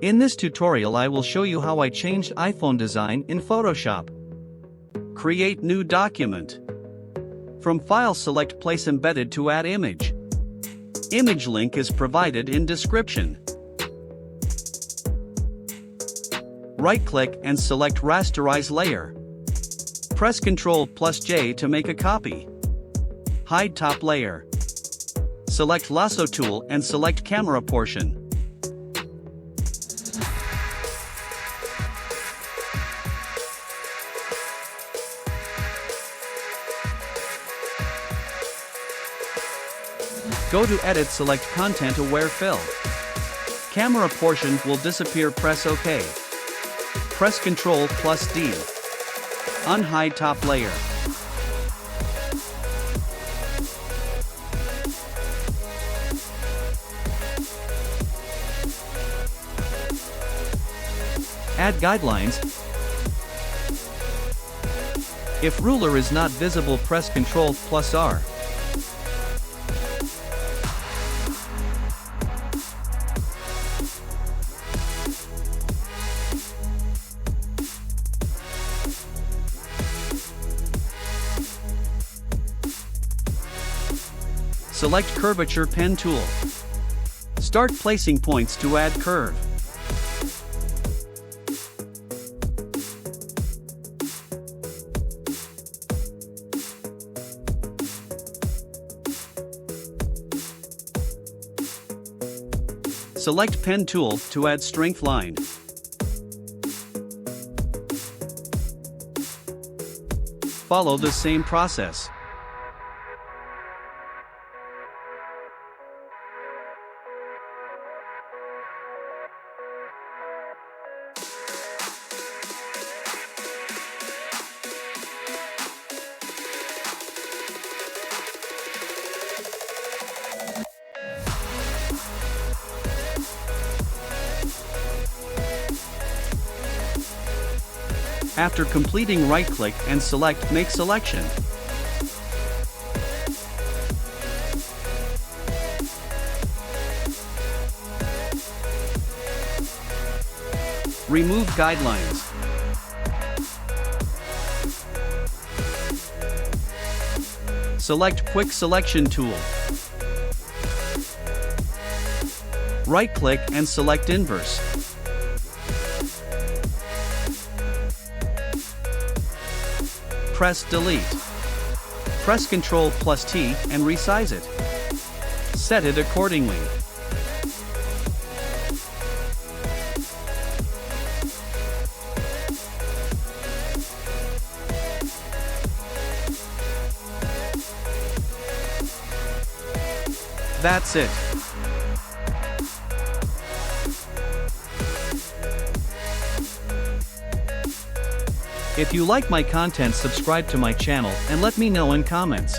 In this tutorial I will show you how I changed iPhone design in Photoshop. Create new document. From File select Place Embedded to add image. Image link is provided in description. Right-click and select Rasterize layer. Press Ctrl+J to make a copy. Hide top layer. Select Lasso tool and select camera portion. Go to Edit, select Content Aware Fill. Camera portion will disappear, press OK. Press Ctrl+D. Unhide top layer. Add guidelines. If ruler is not visible, press Ctrl+R. Select Curvature Pen tool. Start placing points to add curve. Select Pen tool to add strength line. Follow the same process. After completing, right-click and select Make Selection. Remove guidelines. Select Quick Selection tool. Right-click and select Inverse. Press Delete. Press Ctrl+T and resize it. Set it accordingly. That's it. If you like my content, subscribe to my channel and let me know in comments.